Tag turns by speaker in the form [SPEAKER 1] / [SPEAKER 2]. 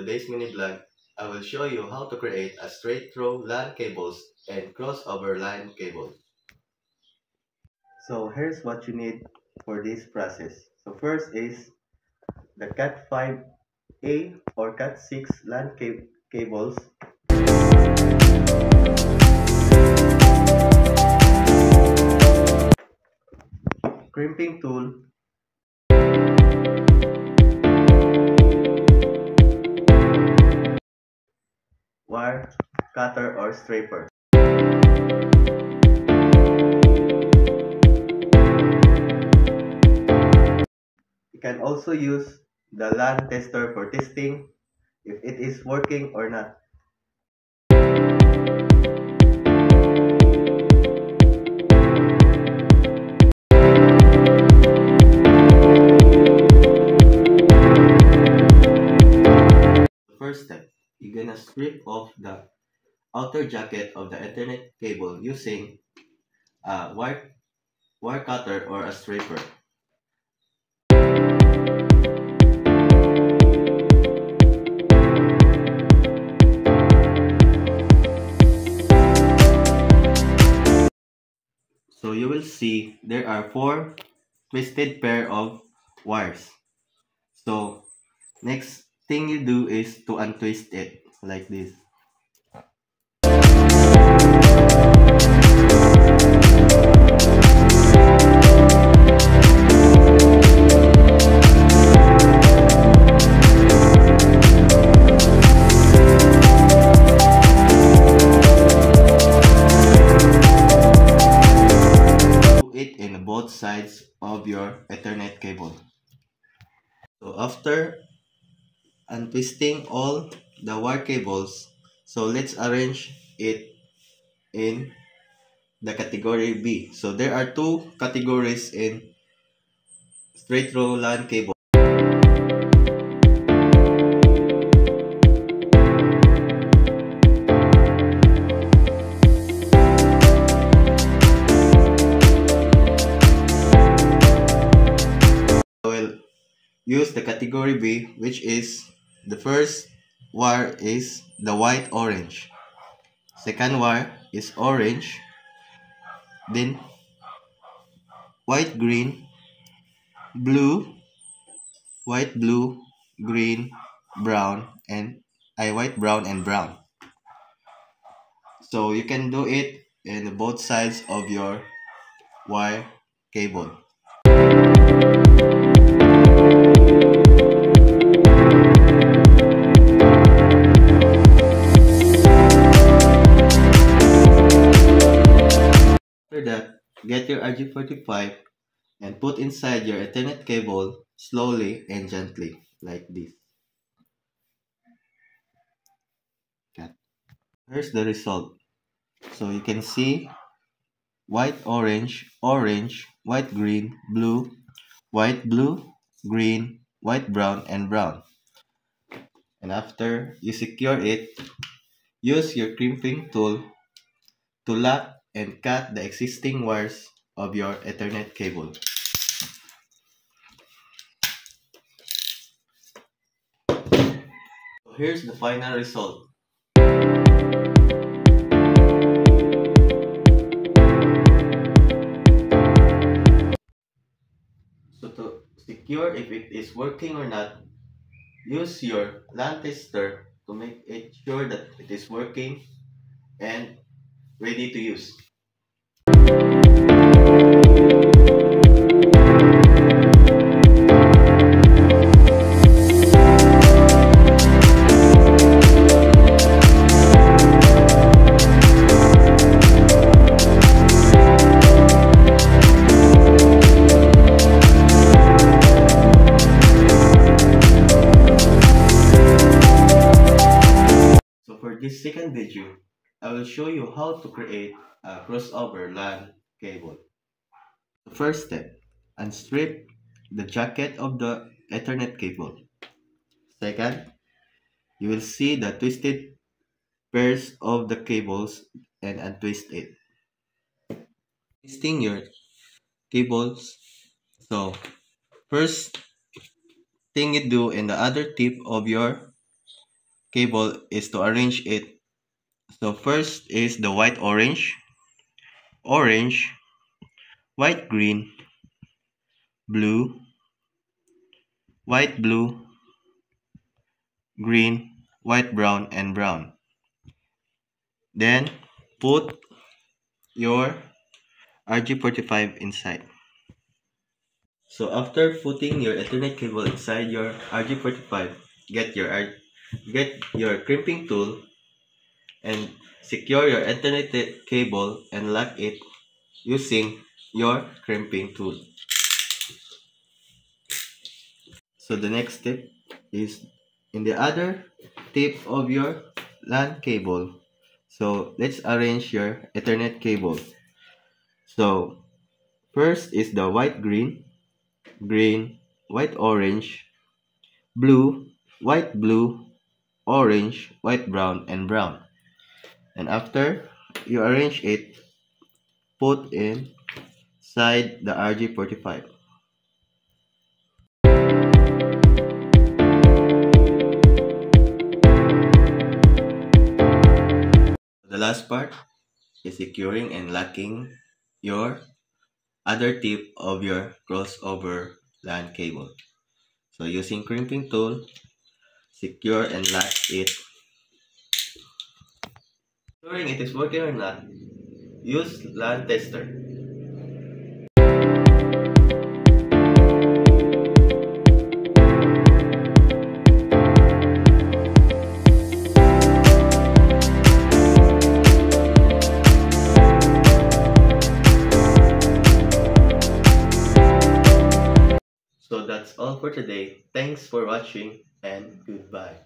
[SPEAKER 1] today's mini vlog, I will show you how to create a straight throw LAN cables and crossover LAN cables. So here's what you need for this process. So first is the Cat5A or Cat6 LAN cables. Crimping tool. Wire cutter or striper. You can also use the LAN tester for testing if it is working or not. First step, you're gonna strip off the outer jacket of the Ethernet cable using a wire cutter or a striper. So you will see there are 4 twisted pair of wires. So next thing you do is to untwist it like this. In both sides of your Ethernet cable. So after untwisting all the wire cables, so let's arrange it in the category B. So there are 2 categories in straight throw LAN cable. Use the category B, which is the first wire is the white orange, second wire is orange, then white green, blue, white blue, green, brown, and white brown and brown. So you can do it in both sides of your wire cable. After that, get your RJ45 and put inside your Ethernet cable slowly and gently, like this. Here's the result. So you can see white orange, orange, white green, blue, white blue, green, white brown, and brown. And after you secure it, use your crimping tool to lock and cut the existing wires of your Ethernet cable. So here's the final result. So to secure if it is working or not, use your LAN tester to make it sure that it is working and ready to use. So for this second video, I will show you how to create a crossover LAN cable. The first step, unstrip the jacket of the Ethernet cable. Second, you will see the twisted pairs of the cables and untwist it. Twisting your cables. So first thing you do in the other tip of your cable is to arrange it. So first is the white orange, orange, white green, blue, white blue, green, white brown, and brown. Then put your RG45 inside. So after putting your Ethernet cable inside your RG45, get your crimping tool and secure your Ethernet cable and lock it using your crimping tool. So the next step is in the other tip of your LAN cable. So let's arrange your Ethernet cable. So first is the white green, green, white orange, blue, white blue, orange, white brown, and brown. And after you arrange it, put inside the RG45. The last part is securing and locking your other tip of your crossover LAN cable. So using crimping tool, secure and lock it. Ensuring it is working or not, use LAN tester. So that's all for today. Thanks for watching and goodbye.